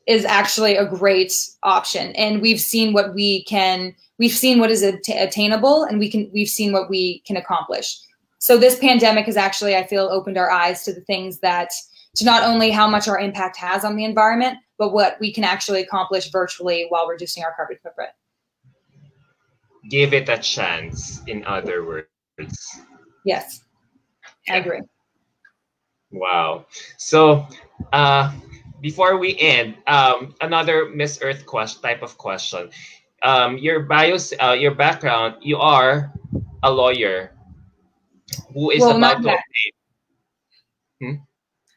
is actually a great option. And we've seen what what is attainable, and we've seen what we can accomplish. So this pandemic has actually, I feel, opened our eyes to the things to not only how much our impact has on the environment, but what we can actually accomplish virtually while reducing our carbon footprint. Give it a chance, in other words. Yes, I agree. Wow. So, before we end, another Miss Earth type of question. Your your background, you are a lawyer who is about to obtain.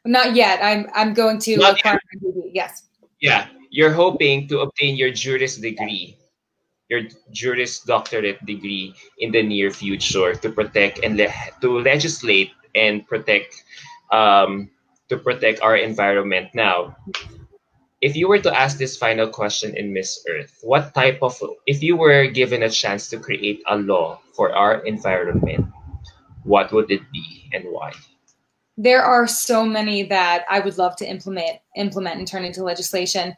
Not yet. I'm going to acquire my degree. Yes. Yeah, you're hoping to obtain your Juris degree, your Juris Doctorate degree in the near future to protect and to legislate and protect our environment. Now, if you were to ask this final question in Miss Earth, if you were given a chance to create a law for our environment, what would it be and why? There are so many that I would love to implement and turn into legislation.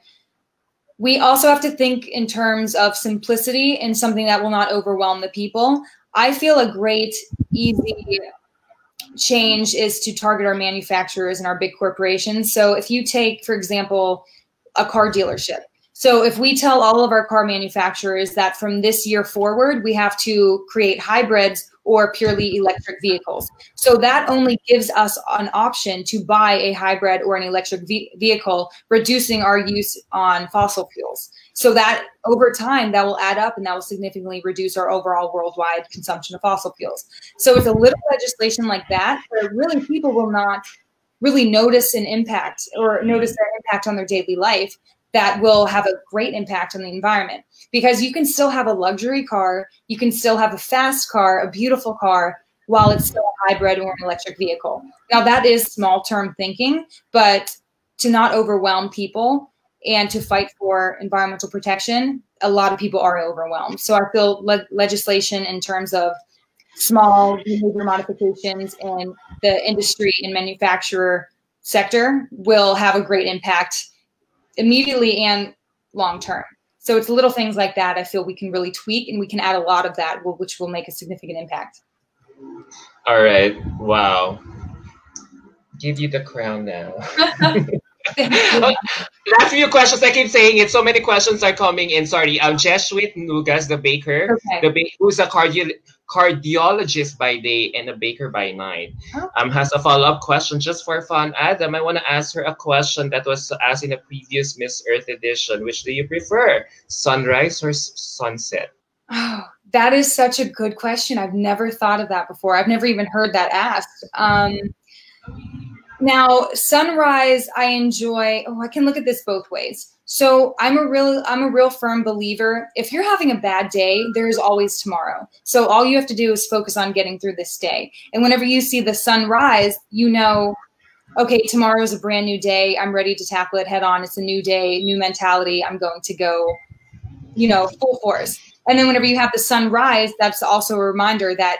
We also have to think in terms of simplicity and something that will not overwhelm the people. I feel a great, easy change is to target our manufacturers and our big corporations. So if you take, for example, a car dealership. So if we tell all of our car manufacturers that from this year forward, we have to create hybrids or purely electric vehicles. So that only gives us an option to buy a hybrid or an electric vehicle, reducing our use on fossil fuels. So that over time, that will add up and that will significantly reduce our overall worldwide consumption of fossil fuels. So it's a little legislation like that, where really people will not really notice an impact or notice their impact on their daily life that will have a great impact on the environment. Because you can still have a luxury car, you can still have a fast car, a beautiful car, while it's still a hybrid or an electric vehicle. Now that is small term thinking, but to not overwhelm people and to fight for environmental protection, a lot of people are overwhelmed. So I feel legislation in terms of small behavior modifications in the industry and manufacturer sector will have a great impact immediately and long term. So it's little things like that I feel we can really tweak, and we can add a lot of that, which will make a significant impact. All right. Wow. Give you the crown now. Last few questions. I keep saying it. So many questions are coming in. Sorry. Jesuit Nugas, the baker, who's a cardiologist by day and a baker by night, has a follow-up question just for fun. Adam, I want to ask her a question that was asked in a previous Miss Earth edition. Which do you prefer, sunrise or sunset? Oh, that is such a good question. I've never thought of that before. I've never even heard that asked. Now, sunrise, I enjoy. Oh, I can look at this both ways. So I'm a real firm believer. If you're having a bad day, there's always tomorrow. So all you have to do is focus on getting through this day. And whenever you see the sunrise, you know, okay, tomorrow is a brand new day. I'm ready to tackle it head on. It's a new day, new mentality. I'm going to go, full force. And then whenever you have the sunrise, that's also a reminder that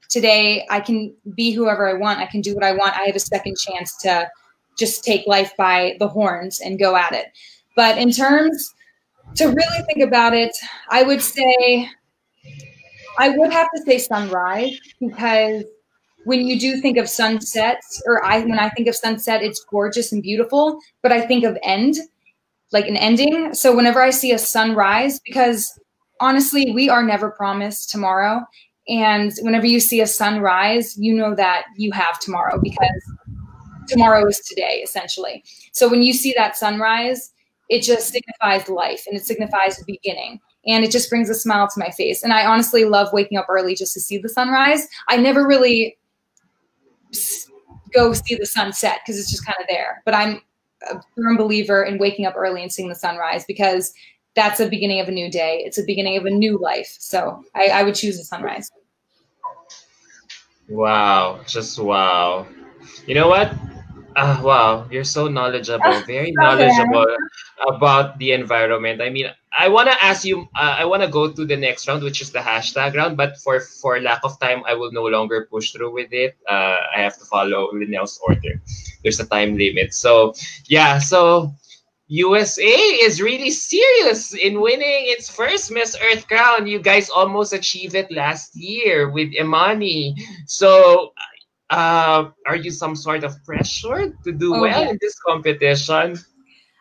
today I can be whoever I want. I can do what I want. I have a second chance to just take life by the horns and go at it. But in terms to really think about it, I would have to say sunrise, because when you do think of sunsets, when I think of sunset, it's gorgeous and beautiful, but I think of end, like an ending. So whenever I see a sunrise, because honestly, we are never promised tomorrow. And whenever you see a sunrise, you know that you have tomorrow, because tomorrow is today, essentially. So when you see that sunrise, it just signifies life, and it signifies the beginning. And it just brings a smile to my face. And I honestly love waking up early just to see the sunrise. I never really go see the sunset because it's just kind of there. But I'm a firm believer in waking up early and seeing the sunrise, because that's the beginning of a new day. It's the beginning of a new life. So I would choose the sunrise. Wow, just wow. You know what? Wow, you're so knowledgeable, very knowledgeable about the environment. I mean, I want to ask you, I want to go to the next round, which is the hashtag round, but for lack of time, I will no longer push through with it. I have to follow Linnell's order. There's a time limit. So, yeah, so USA is really serious in winning its first Miss Earth crown. You guys almost achieved it last year with Imani. So, are you some sort of pressure to do well in this competition?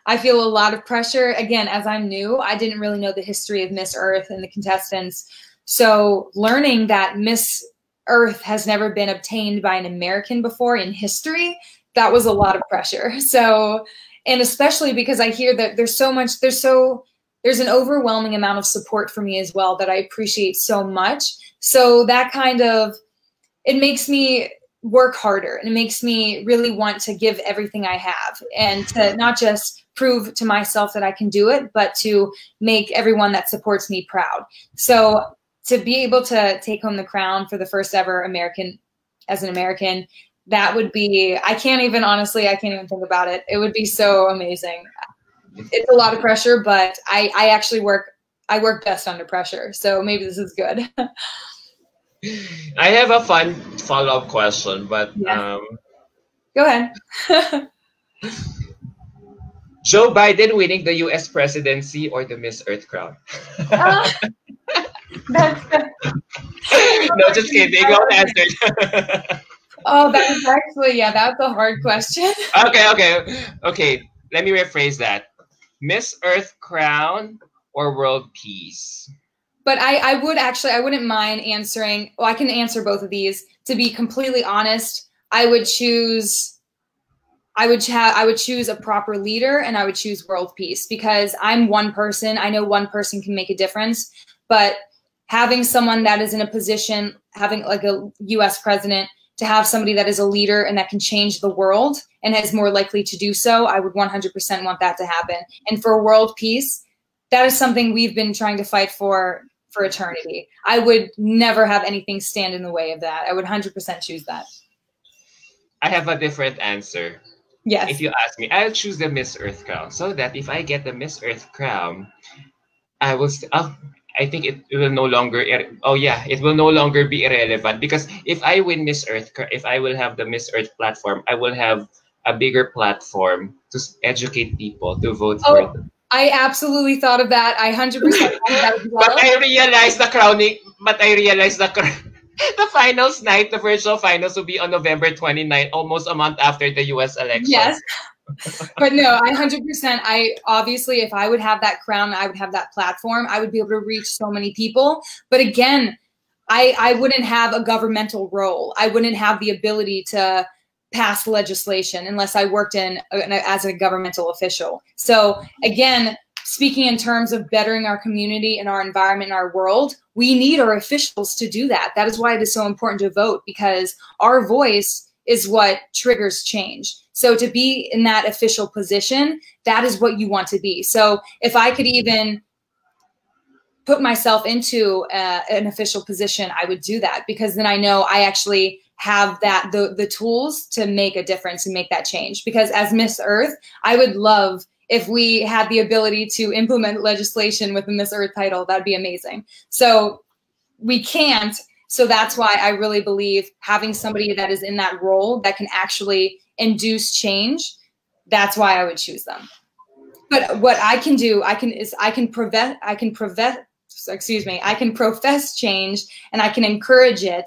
I feel a lot of pressure. Again, as I'm new, I didn't really know the history of Miss Earth and the contestants. So learning that Miss Earth has never been obtained by an American before in history, that was a lot of pressure. So, and especially because I hear that there's an overwhelming amount of support for me as well that I appreciate so much. So that it makes me work harder, and it makes me really want to give everything I have, and to not just prove to myself that I can do it, but to make everyone that supports me proud. So to be able to take home the crown for the first ever American, that would be, I can't even think about it. It would be so amazing. It's a lot of pressure, but I work best under pressure. So maybe this is good. I have a fun follow-up question, but go ahead. Joe Biden winning the U.S. presidency or the Miss Earth crown? No, just kidding. Don't answer. Oh, that was actually, that's a hard question. Okay. Let me rephrase that. Miss Earth crown or world peace? But I wouldn't mind answering. Well, I can answer both of these. To be completely honest, I would choose a proper leader, and I would choose world peace, because I'm one person. I know one person can make a difference, but having someone that is in a position, having like a US president, to have somebody that is a leader and that can change the world and is more likely to do so, I would 100% want that to happen. And for world peace, that is something we've been trying to fight for eternity. I would never have anything stand in the way of that. I would 100% choose that. I have a different answer. Yes. If you ask me, I'll choose the Miss Earth crown, so that if I get the Miss Earth crown, I will. I think it will no longer. It will no longer be irrelevant, because if I win Miss Earth, if I will have the Miss Earth platform, I will have a bigger platform to educate people to vote for them. I absolutely thought of that. I 100% thought of that as well. But I realized the finals night, the virtual finals, will be on November 29th, almost a month after the U.S. election. Yes. But no, I 100%. Obviously, if I would have that crown, I would have that platform, I would be able to reach so many people. But again, I wouldn't have a governmental role. I wouldn't have the ability to pass legislation unless I worked as a governmental official. So again, speaking in terms of bettering our community and our environment and our world, we need our officials to do that. That is why it is so important to vote, because our voice is what triggers change. So to be in that official position, that is what you want to be. So if I could even put myself into an official position, I would do that, because then I know I actually have the tools to make a difference and make that change. Because as Miss Earth, I would love if we had the ability to implement legislation with the Miss Earth title, that'd be amazing. So we can't. So that's why I really believe having somebody that is in that role that can actually induce change, that's why I would choose them. But what I can do, I can profess change, and I can encourage it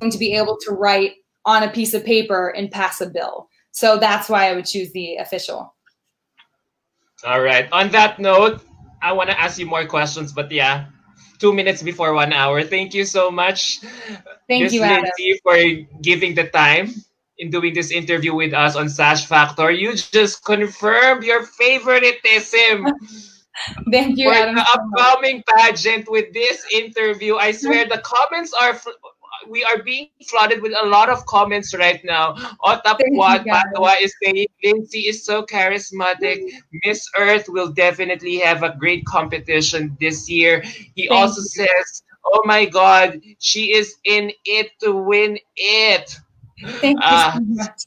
to be able to write on a piece of paper and pass a bill. So that's why I would choose the official. All right. On that note, I want to ask you more questions, but yeah, 2 minutes before 1 hour. Thank you so much, Thank you, Adam, Lindsey, for giving the time in doing this interview with us on Sash Factor. You just confirmed your favoritism. Thank you, for Adam, the upcoming pageant with this interview. I swear the comments are, we are being flooded with a lot of comments right now. Otapwat Patwa is saying, Lindsey is so charismatic. Miss Earth will definitely have a great competition this year. He also says, oh my God, she is in it to win it. Thank you so much.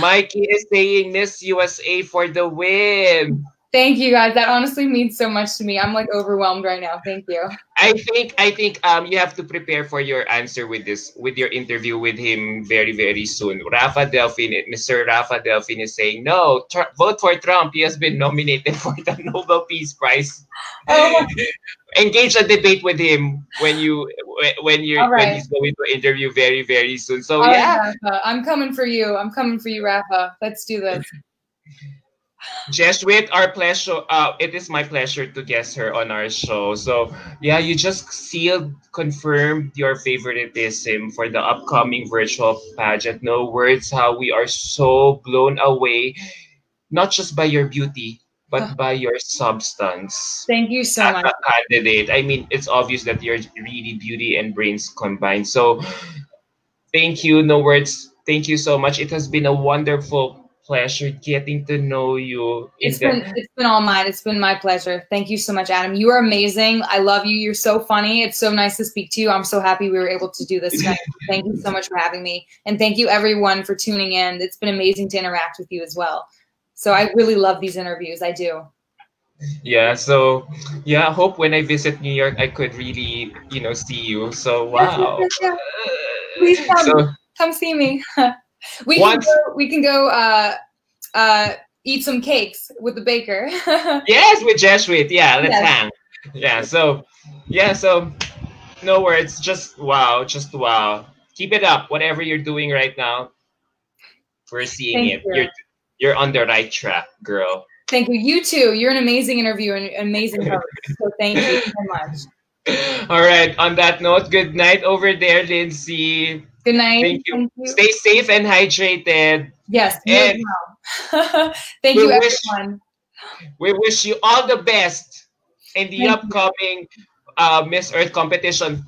Mikey is saying Miss USA for the win. Thank you, guys. That honestly means so much to me. I'm like overwhelmed right now. Thank you. I think you have to prepare for your answer with your interview with him very, very soon. Mr. Rafa Delphine is saying no, vote for Trump. He has been nominated for the Nobel Peace Prize. Oh. Engage a debate with him when he's going to interview very, very soon. So yeah, Rafa, I'm coming for you. I'm coming for you, Rafa. Let's do this. Jesuit, our pleasure. It is my pleasure to guest her on our show. So yeah, you just confirmed your favoritism for the upcoming virtual pageant. No words how we are so blown away, not just by your beauty, but by your substance. Thank you so much. As a candidate, I mean, it's obvious that you're really beauty and brains combined. So thank you. No words. Thank you so much. It has been a wonderful pleasure getting to know you. It's been all mine. It's been my pleasure. Thank you so much, Adam. You are amazing. I love you. You're so funny. It's so nice to speak to you. I'm so happy we were able to do this tonight. Thank you so much for having me. And thank you everyone for tuning in. It's been amazing to interact with you as well. So I really love these interviews. I do. Yeah, so yeah, I hope when I visit New York I could really, see you. So wow. Please come see me. We can go eat some cakes with the baker. Yes, with Jesuit. Yeah, let's hang. Yeah, so no words, just wow. Keep it up, whatever you're doing right now. We're seeing it. You're on the right track, girl. Thank you. You too. You're an amazing interviewer and amazing host. So thank you so much. All right. On that note, good night over there, Lindsey. Good night. Thank you. Stay safe and hydrated. Yes. And thank you, everyone. We wish you all the best in the upcoming Miss Earth competition.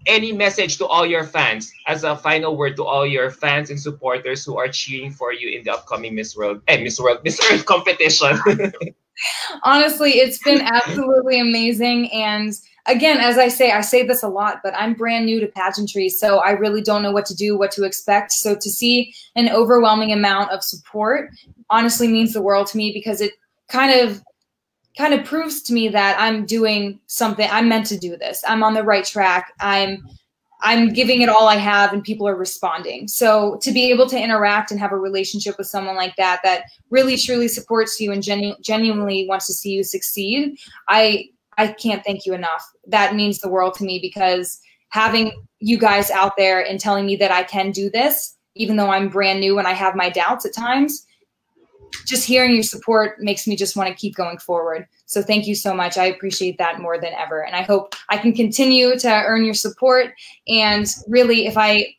Any message to all your fans as a final word to all your fans and supporters who are cheering for you in the upcoming Miss Earth competition? Honestly, it's been absolutely amazing. And again, as I say this a lot, but I'm brand new to pageantry, so I really don't know what to do, what to expect. So to see an overwhelming amount of support honestly means the world to me, because it kind of proves to me that I'm doing something. I'm meant to do this. I'm on the right track. I'm giving it all I have, and people are responding. So to be able to interact and have a relationship with someone like that really truly supports you and genuinely wants to see you succeed, I can't thank you enough. That means the world to me, because having you guys out there and telling me that I can do this, even though I'm brand new and I have my doubts at times, just hearing your support makes me just want to keep going forward. So thank you so much. I appreciate that more than ever. And I hope I can continue to earn your support. And really, if I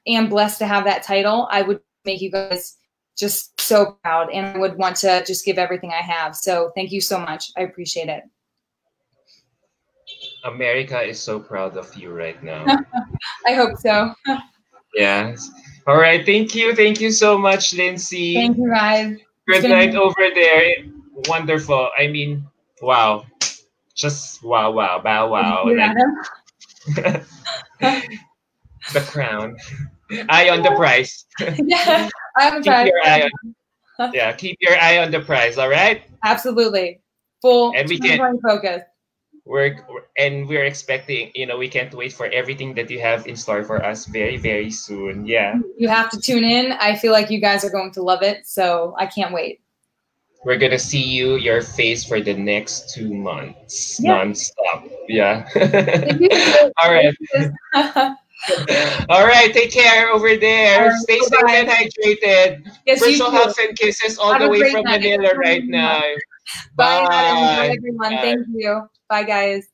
am blessed to have that title, I would make you guys just so proud, and I would want to just give everything I have. So thank you so much. I appreciate it. America is so proud of you right now. I hope so. Yes. All right. Thank you. Thank you so much, Lindsey. Thank you, guys. Good night over there. Wonderful. I mean, wow. Just wow, wow, bow, wow. Like, the crown. Eye on the prize. Yeah, eye on the prize. Keep your eye Yeah, keep your eye on the prize, all right? Absolutely. Full And we can focus. we're expecting, we can't wait for everything that you have in store for us very, very soon. Yeah. You have to tune in. I feel like you guys are going to love it, so I can't wait. We're gonna see your face for the next 2 months, Yeah. nonstop. Yeah. All right. All right. Take care over there. Right, Stay safe bye-bye. and hydrated. Yes, you Virtual too. hugs and kisses all Have the a way great from night. Manila right now. Bye, Bye. everyone. Bye. Thank you. Bye, guys.